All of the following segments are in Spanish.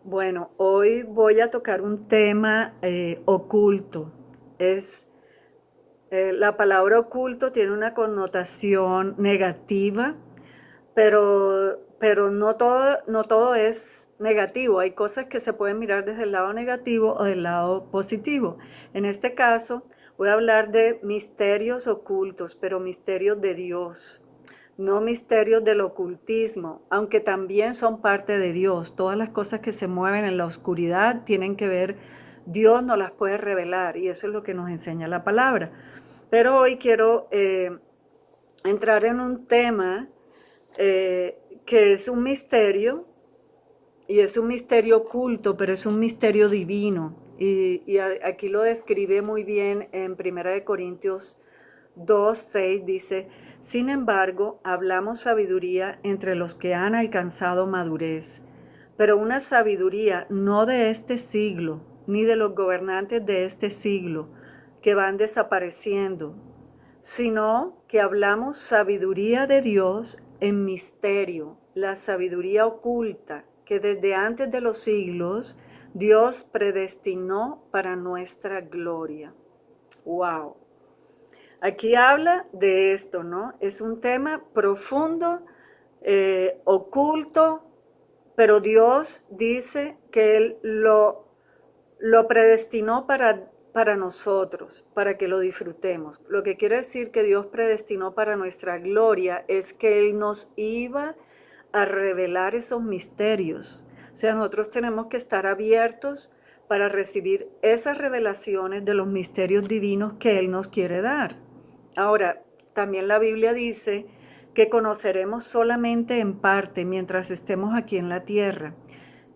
Bueno, hoy voy a tocar un tema oculto. Es, la palabra oculto tiene una connotación negativa, pero no todo es negativo. Hay cosas que se pueden mirar desde el lado negativo o del lado positivo. En este caso, voy a hablar de misterios ocultos, pero misterios de Dios, no misterios del ocultismo, aunque también son parte de Dios. Todas las cosas que se mueven en la oscuridad tienen que ver, Dios nos las puede revelar y eso es lo que nos enseña la palabra. Pero hoy quiero entrar en un tema que es un misterio, y es un misterio oculto, pero es un misterio divino. Aquí lo describe muy bien en 1 Corintios 2:6, dice: sin embargo, hablamos sabiduría entre los que han alcanzado madurez, pero una sabiduría no de este siglo, ni de los gobernantes de este siglo, que van desapareciendo, sino que hablamos sabiduría de Dios en misterio, la sabiduría oculta que desde antes de los siglos Dios predestinó para nuestra gloria. ¡Wow! Aquí habla de esto, ¿no? Es un tema profundo, oculto, pero Dios dice que Él lo predestinó para nosotros, para que lo disfrutemos. Lo que quiere decir que Dios predestinó para nuestra gloria es que Él nos iba a revelar esos misterios. O sea, nosotros tenemos que estar abiertos para recibir esas revelaciones de los misterios divinos que Él nos quiere dar. Ahora, también la Biblia dice que conoceremos solamente en parte mientras estemos aquí en la tierra.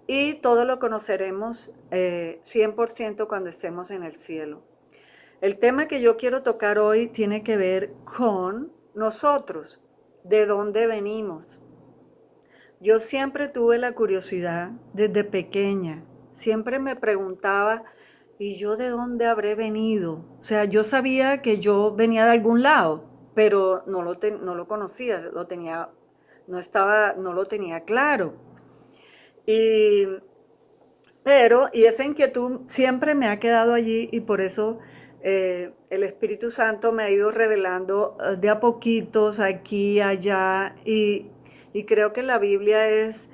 Y todo lo conoceremos 100% cuando estemos en el cielo. El tema que yo quiero tocar hoy tiene que ver con nosotros, de dónde venimos. Yo siempre tuve la curiosidad desde pequeña, siempre me preguntaba, ¿y yo de dónde habré venido? O sea, yo sabía que yo venía de algún lado, pero no lo conocía, no lo tenía claro. Y y esa inquietud siempre me ha quedado allí y por eso el Espíritu Santo me ha ido revelando de a poquitos aquí, allá, y creo que la Biblia es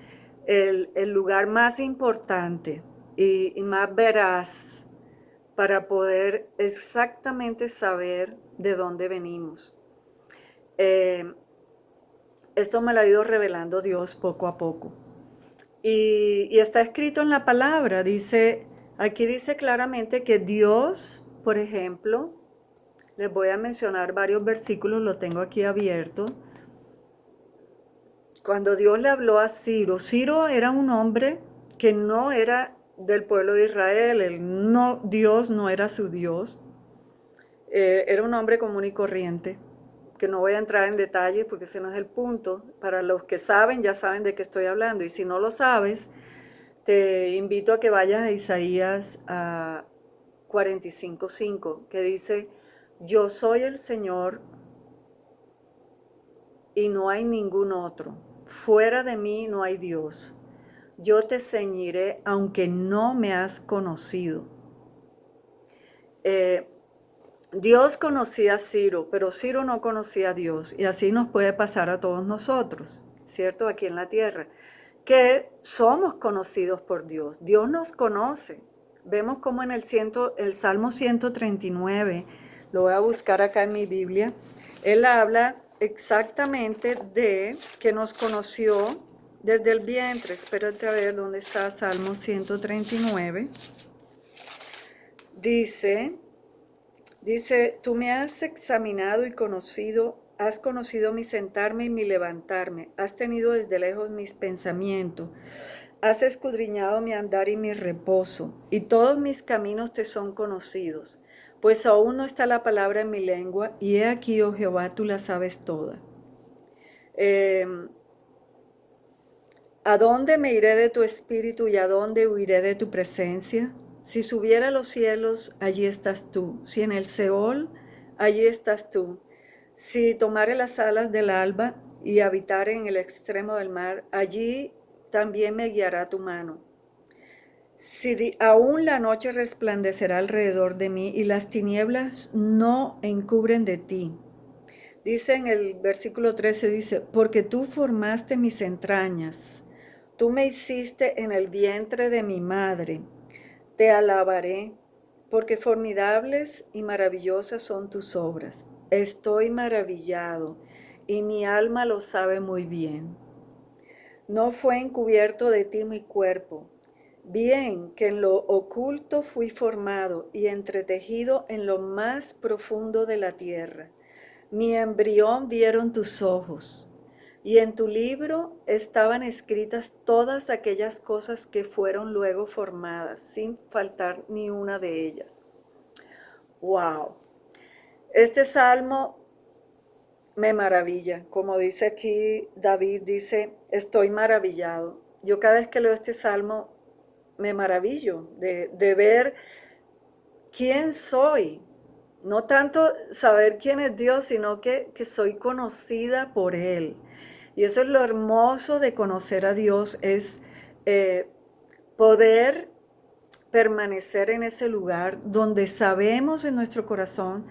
el lugar más importante y más veraz para poder exactamente saber de dónde venimos. Eh, Esto me lo ha ido revelando Dios poco a poco. Y está escrito en la palabra, aquí dice claramente que Dios, por ejemplo, les voy a mencionar varios versículos, lo tengo aquí abierto. Cuando Dios le habló a Ciro, Ciro era un hombre que no era del pueblo de Israel, Dios no era su Dios, era un hombre común y corriente, que no voy a entrar en detalles porque ese no es el punto. Para los que saben, ya saben de qué estoy hablando, y si no lo sabes, te invito a que vayas a Isaías 45:5, que dice: yo soy el Señor y no hay ningún otro. Fuera de mí no hay Dios. Yo te ceñiré aunque no me has conocido. Eh, Dios conocía a Ciro, pero Ciro no conocía a Dios. Y así nos puede pasar a todos nosotros, ¿cierto? Aquí en la tierra, que somos conocidos por Dios. Dios nos conoce. Vemos como en el Salmo 139, lo voy a buscar acá en mi Biblia, él habla exactamente de que nos conoció desde el vientre. Espérate a ver dónde está Salmo 139. Dice, tú me has examinado y conocido, has conocido mi sentarme y mi levantarme, has tenido desde lejos mis pensamientos, has escudriñado mi andar y mi reposo, y todos mis caminos te son conocidos, pues aún no está la palabra en mi lengua, y he aquí, oh Jehová, tú la sabes toda. Eh, ¿A dónde me iré de tu espíritu y a dónde huiré de tu presencia? Si subiera a los cielos, allí estás tú. Si en el Seol, allí estás tú. Si tomare las alas del alba y habitare en el extremo del mar, allí también me guiará tu mano. Si aún la noche resplandecerá alrededor de mí y las tinieblas no encubren de ti. Dice en el versículo 13, dice, porque tú formaste mis entrañas, tú me hiciste en el vientre de mi madre, te alabaré, porque formidables y maravillosas son tus obras. Estoy maravillado y mi alma lo sabe muy bien. No fue encubierto de ti mi cuerpo, bien que en lo oculto fui formado y entretejido en lo más profundo de la tierra. Mi embrión vieron tus ojos, y en tu libro estaban escritas todas aquellas cosas que fueron luego formadas, sin faltar ni una de ellas. ¡Wow! Este salmo me maravilla. Como dice aquí David, dice, estoy maravillado. Yo cada vez que leo este salmo me maravillo de ver quién soy. No tanto saber quién es Dios, sino que soy conocida por Él. Y eso es lo hermoso de conocer a Dios, es poder permanecer en ese lugar donde sabemos en nuestro corazón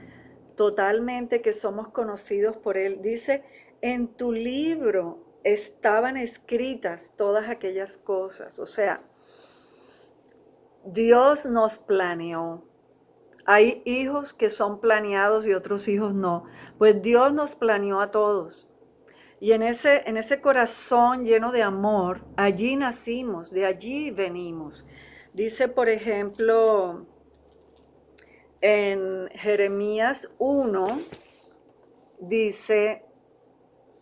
totalmente que somos conocidos por Él. Dice, en tu libro estaban escritas todas aquellas cosas. O sea, Dios nos planeó. Hay hijos que son planeados y otros hijos no. Pues Dios nos planeó a todos. Y en ese corazón lleno de amor, allí nacimos, de allí venimos. Dice, por ejemplo, en Jeremías 1, dice,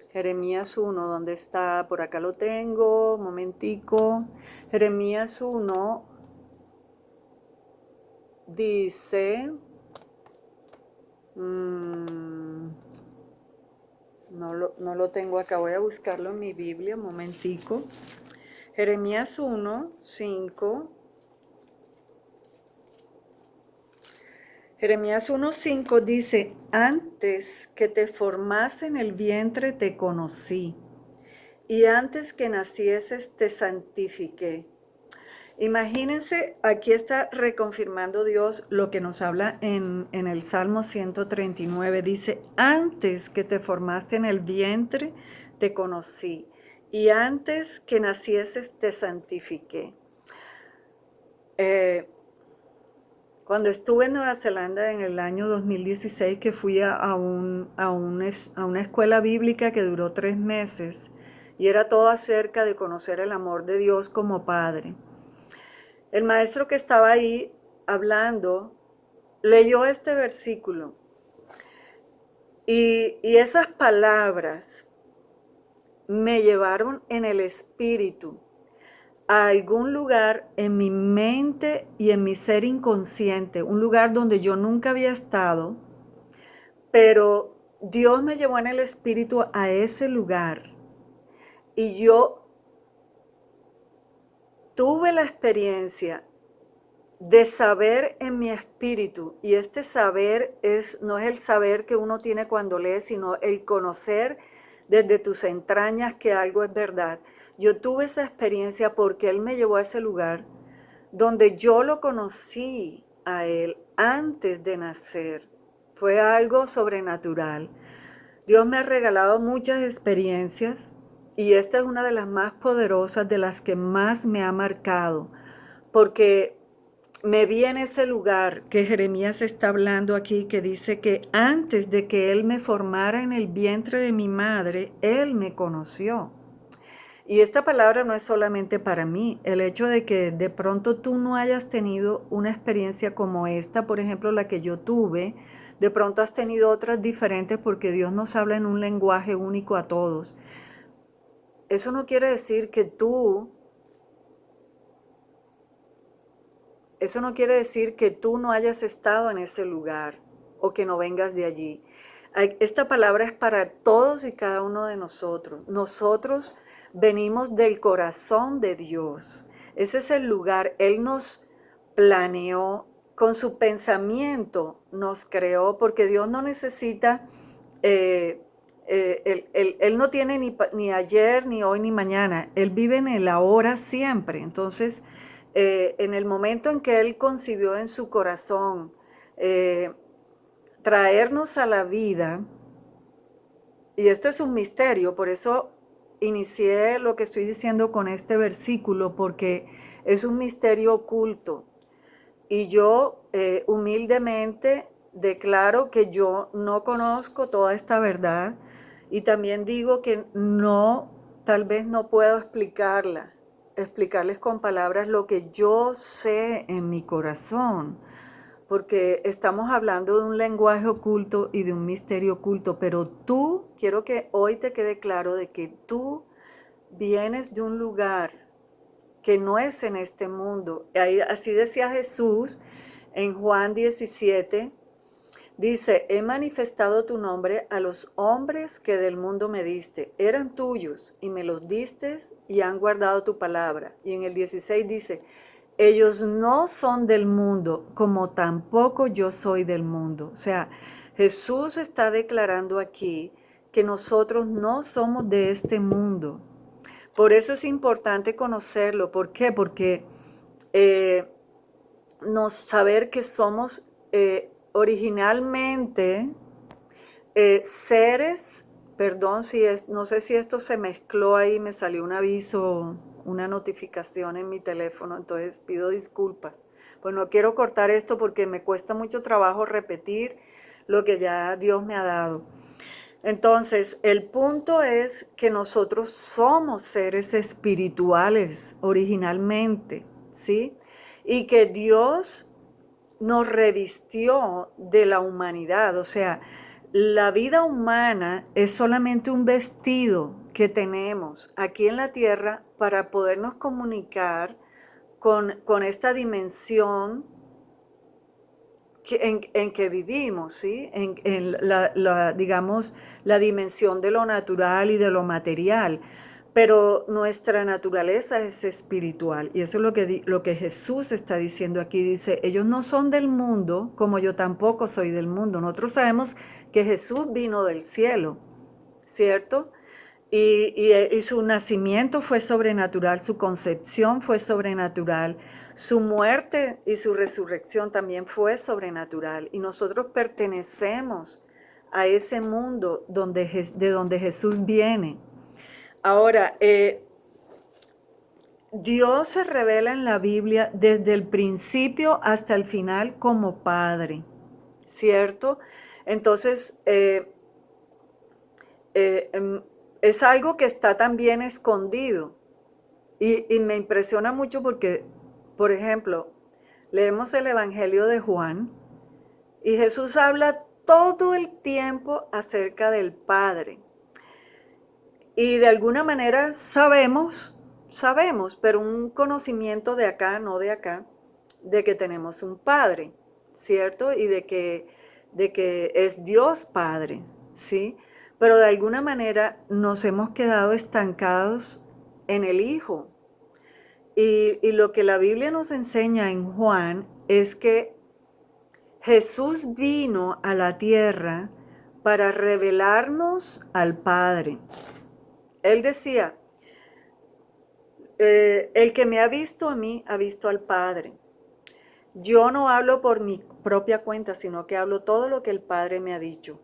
Jeremías 1, ¿dónde está? Por acá lo tengo, un momentico. Jeremías 1 dice, no lo tengo acá, voy a buscarlo en mi Biblia, un momentico. Jeremías 1, 5. Jeremías 1:5 dice, antes que te formase en el vientre te conocí, y antes que nacieses te santifiqué. Imagínense, aquí está reconfirmando Dios lo que nos habla en el Salmo 139. Dice, antes que te formaste en el vientre te conocí, y antes que nacieses te santifiqué. Cuando estuve en Nueva Zelanda en el año 2016, que fui a una escuela bíblica que duró 3 meses, y era todo acerca de conocer el amor de Dios como Padre. El maestro que estaba ahí hablando leyó este versículo, y esas palabras me llevaron en el espíritu a algún lugar en mi mente y en mi ser inconsciente, un lugar donde yo nunca había estado, pero Dios me llevó en el espíritu a ese lugar y yo tuve la experiencia de saber en mi espíritu, y este saber no es el saber que uno tiene cuando lee, sino el conocer desde tus entrañas que algo es verdad. Yo tuve esa experiencia porque Él me llevó a ese lugar donde yo lo conocí a Él antes de nacer. Fue algo sobrenatural. Dios me ha regalado muchas experiencias y esta es una de las más poderosas, de las que más me ha marcado, porque me vi en ese lugar que Jeremías está hablando aquí, que dice que antes de que Él me formara en el vientre de mi madre, Él me conoció. Y esta palabra no es solamente para mí. El hecho de que de pronto tú no hayas tenido una experiencia como esta, por ejemplo, la que yo tuve, de pronto has tenido otras diferentes, porque Dios nos habla en un lenguaje único a todos. Eso no quiere decir que tú no hayas estado en ese lugar o que no vengas de allí. Esta palabra es para todos y cada uno de nosotros. Nosotros venimos del corazón de Dios. Ese es el lugar. Él nos planeó con su pensamiento, nos creó, porque Dios no necesita, Él no tiene ni ayer, ni hoy, ni mañana. Él vive en el ahora siempre. Entonces, en el momento en que Él concibió en su corazón eh, traernos a la vida, y esto es un misterio, por eso inicié lo que estoy diciendo con este versículo, porque es un misterio oculto. Y yo humildemente declaro que yo no conozco toda esta verdad y también digo que no, tal vez no puedo explicarles con palabras lo que yo sé en mi corazón, porque estamos hablando de un lenguaje oculto y de un misterio oculto, pero tú, quiero que hoy te quede claro de que tú vienes de un lugar que no es en este mundo. Así decía Jesús en Juan 17, dice, he manifestado tu nombre a los hombres que del mundo me diste. Eran tuyos y me los diste y han guardado tu palabra. Y en el 16 dice, ellos no son del mundo, como tampoco yo soy del mundo. O sea, Jesús está declarando aquí que nosotros no somos de este mundo. Por eso es importante conocerlo. ¿Por qué? Porque eh, saber que somos originalmente seres, perdón si no sé si esto se mezcló ahí, me salió un aviso, una notificación en mi teléfono, entonces pido disculpas. Pues no quiero cortar esto porque me cuesta mucho trabajo repetir lo que ya Dios me ha dado. Entonces, el punto es que nosotros somos seres espirituales originalmente, ¿sí? Y que Dios nos revistió de la humanidad, o sea, la vida humana es solamente un vestido que tenemos aquí en la tierra para podernos comunicar con esta dimensión en que vivimos, ¿sí? En digamos, la dimensión de lo natural y de lo material. Pero nuestra naturaleza es espiritual y eso es lo que Jesús está diciendo aquí. Dice, ellos no son del mundo como yo tampoco soy del mundo. Nosotros sabemos que Jesús vino del cielo, ¿cierto? Y su nacimiento fue sobrenatural, su concepción fue sobrenatural, su muerte y su resurrección también fue sobrenatural. Y nosotros pertenecemos a ese mundo de donde Jesús viene. Ahora, Dios se revela en la Biblia desde el principio hasta el final como Padre, ¿cierto? Entonces, eh, es algo que está también escondido y me impresiona mucho porque, por ejemplo, leemos el Evangelio de Juan y Jesús habla todo el tiempo acerca del Padre. Y de alguna manera sabemos, pero un conocimiento de acá, no de acá, de que tenemos un Padre, ¿cierto? Y de que es Dios Padre, ¿sí? Pero de alguna manera nos hemos quedado estancados en el Hijo. Y lo que la Biblia nos enseña en Juan es que Jesús vino a la tierra para revelarnos al Padre. Él decía, el que me ha visto a mí, ha visto al Padre. Yo no hablo por mi propia cuenta, sino que hablo todo lo que el Padre me ha dicho.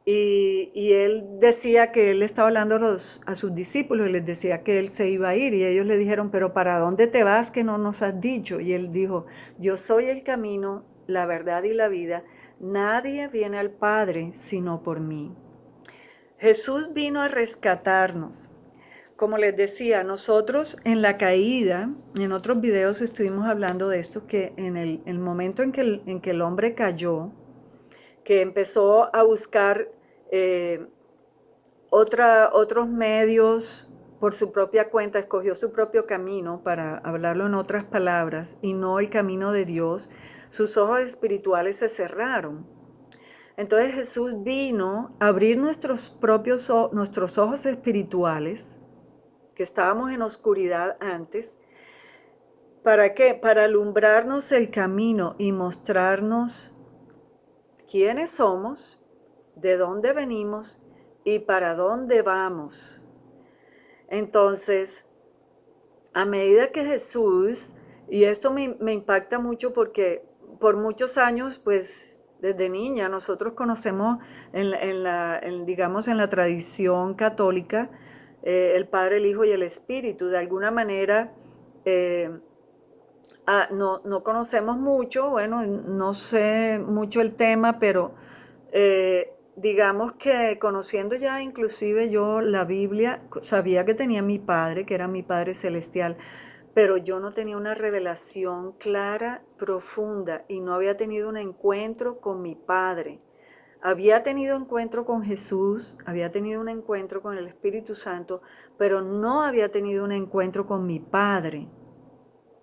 Y él decía que él estaba hablando a sus discípulos y les decía que él se iba a ir. Y ellos le dijeron, pero ¿para dónde te vas que no nos has dicho? Y él dijo, yo soy el camino, la verdad y la vida. Nadie viene al Padre sino por mí. Jesús vino a rescatarnos. Como les decía, nosotros en la caída, en otros videos estuvimos hablando de esto, que en el momento en que el hombre cayó, que empezó a buscar otros medios por su propia cuenta, escogió su propio camino, para hablarlo en otras palabras, y no el camino de Dios, sus ojos espirituales se cerraron. Entonces Jesús vino a abrir nuestros ojos espirituales, que estábamos en oscuridad antes. ¿Para qué? Para alumbrarnos el camino y mostrarnos quiénes somos, de dónde venimos y para dónde vamos. Entonces, a medida que Jesús Y esto me impacta mucho porque por muchos años, pues desde niña, nosotros conocemos digamos, en la tradición católica, el Padre, el Hijo y el Espíritu. De alguna manera, eh, no conocemos mucho, bueno, no sé mucho el tema, pero digamos que conociendo ya inclusive yo la Biblia, sabía que tenía mi Padre, que era mi Padre Celestial, pero yo no tenía una revelación clara, profunda, y no había tenido un encuentro con mi Padre. Había tenido encuentro con Jesús, había tenido un encuentro con el Espíritu Santo, pero no había tenido un encuentro con mi Padre.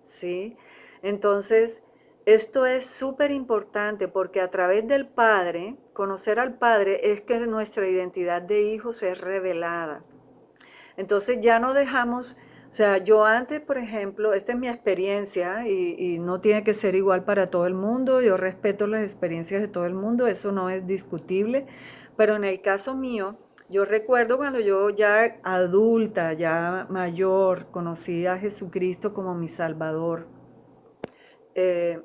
¿Sí? Entonces, esto es súper importante porque a través del Padre, conocer al Padre es que nuestra identidad de hijos es revelada. Entonces ya no dejamos, o sea, yo antes, por ejemplo, esta es mi experiencia y no tiene que ser igual para todo el mundo, yo respeto las experiencias de todo el mundo, eso no es discutible, pero en el caso mío, yo recuerdo cuando yo ya adulta, ya mayor, conocí a Jesucristo como mi Salvador. Eh,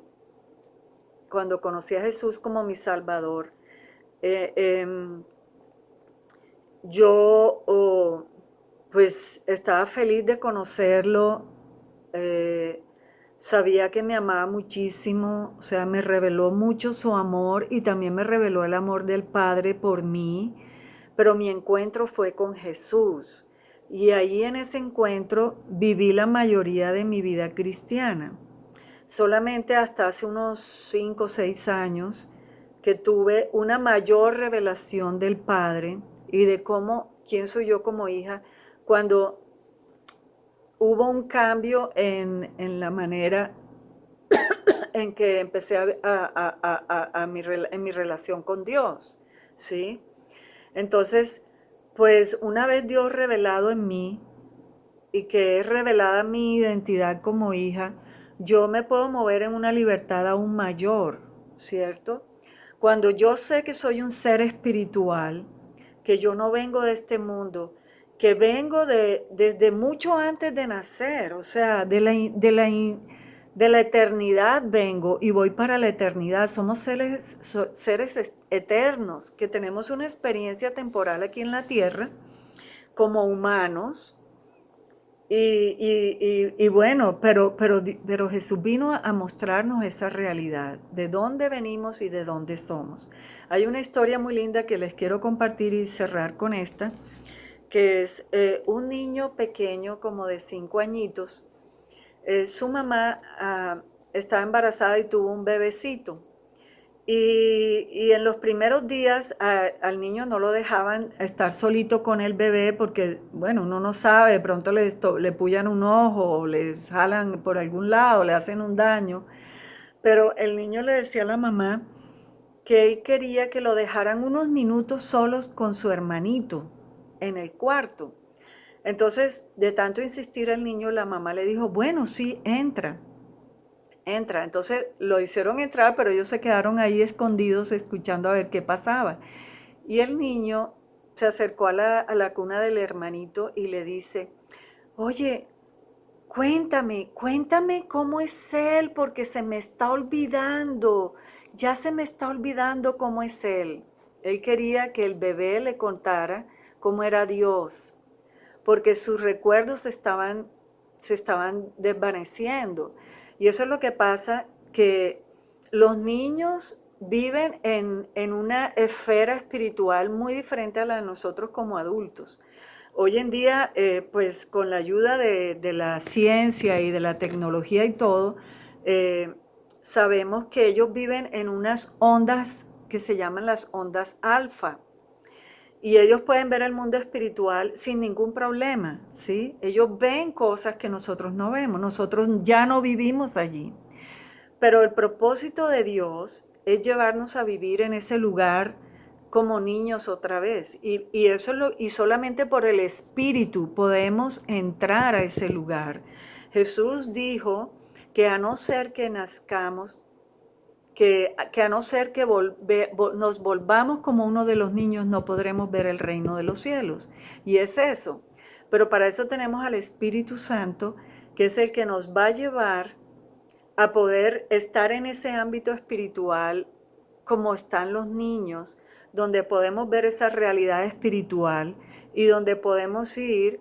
Cuando conocí a Jesús como mi Salvador, eh, em, yo pues estaba feliz de conocerlo, eh, sabía que me amaba muchísimo, o sea, me reveló mucho su amor y también me reveló el amor del Padre por mí, pero mi encuentro fue con Jesús y ahí en ese encuentro viví la mayoría de mi vida cristiana. Solamente hasta hace unos 5 o 6 años que tuve una mayor revelación del Padre y de quién soy yo como hija, cuando hubo un cambio en la manera en que empecé en mi relación con Dios, ¿sí? Entonces, pues una vez Dios revelado en mí y que es revelada mi identidad como hija, yo me puedo mover en una libertad aún mayor, ¿cierto? Cuando yo sé que soy un ser espiritual, que yo no vengo de este mundo, que vengo desde mucho antes de nacer, o sea, de la eternidad vengo y voy para la eternidad. Somos seres eternos, que tenemos una experiencia temporal aquí en la tierra como humanos, y bueno, pero Jesús vino a mostrarnos esa realidad, de dónde venimos y de dónde somos. Hay una historia muy linda que les quiero compartir y cerrar con esta, que es un niño pequeño como de 5 añitos. Su mamá estaba embarazada y tuvo un bebecito. Y en los primeros días al niño no lo dejaban estar solito con el bebé porque, bueno, uno no sabe, de pronto le pullan un ojo, o le jalan por algún lado, le hacen un daño. Pero el niño le decía a la mamá que él quería que lo dejaran unos minutos solos con su hermanito en el cuarto. Entonces, de tanto insistir el niño, la mamá le dijo, bueno, sí, entra. Entra. Entonces lo hicieron entrar, pero ellos se quedaron ahí escondidos escuchando a ver qué pasaba. Y el niño se acercó a la cuna del hermanito y le dice, oye, cuéntame cómo es él, porque se me está olvidando, ya se me está olvidando cómo es él. Él quería que el bebé le contara cómo era Dios, porque sus recuerdos se estaban desvaneciendo. Y eso es lo que pasa, que los niños viven en una esfera espiritual muy diferente a la de nosotros como adultos. Hoy en día, pues con la ayuda de la ciencia y de la tecnología y todo, eh, sabemos que ellos viven en unas ondas que se llaman las ondas alfa. Y ellos pueden ver el mundo espiritual sin ningún problema, ¿sí? Ellos ven cosas que nosotros no vemos, nosotros ya no vivimos allí. Pero el propósito de Dios es llevarnos a vivir en ese lugar como niños otra vez. Y solamente por el Espíritu podemos entrar a ese lugar. Jesús dijo que a no ser que nazcamos, que a no ser que nos volvamos como uno de los niños, no podremos ver el reino de los cielos. Y es eso. Pero para eso tenemos al Espíritu Santo, que es el que nos va a llevar a poder estar en ese ámbito espiritual como están los niños, donde podemos ver esa realidad espiritual y donde podemos ir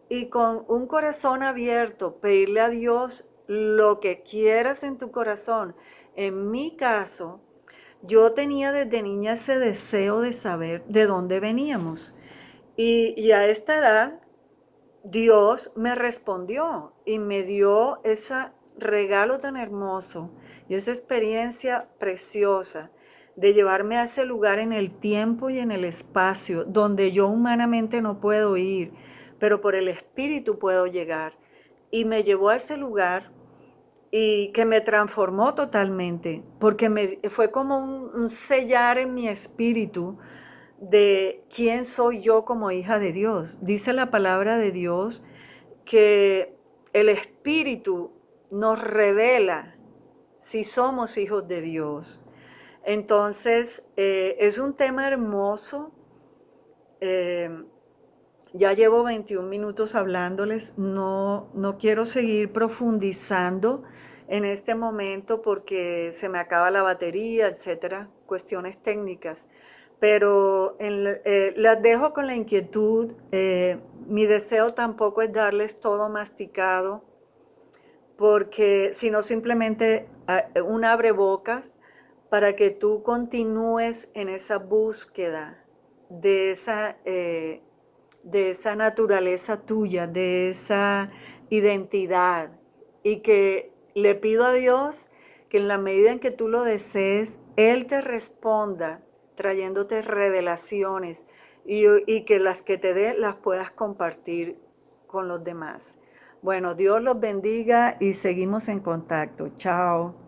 y con un corazón abierto pedirle a Dios lo que quieras en tu corazón. En mi caso, yo tenía desde niña ese deseo de saber de dónde veníamos. Y a esta edad, Dios me respondió y me dio ese regalo tan hermoso y esa experiencia preciosa de llevarme a ese lugar en el tiempo y en el espacio donde yo humanamente no puedo ir, pero por el Espíritu puedo llegar. Y me llevó a ese lugar y que me transformó totalmente, porque fue como un sellar en mi espíritu de quién soy yo como hija de Dios. Dice la palabra de Dios que el Espíritu nos revela si somos hijos de Dios. Entonces, es un tema hermoso. eh, ya llevo 21 minutos hablándoles, no quiero seguir profundizando en este momento porque se me acaba la batería, etcétera, cuestiones técnicas. Pero las dejo con la inquietud. Mi deseo tampoco es darles todo masticado, porque sino simplemente un abrebocas para que tú continúes en esa búsqueda de esa naturaleza tuya, de esa identidad, y que le pido a Dios que en la medida en que tú lo desees, Él te responda trayéndote revelaciones y que las que te dé las puedas compartir con los demás. Bueno, Dios los bendiga y seguimos en contacto. Chao.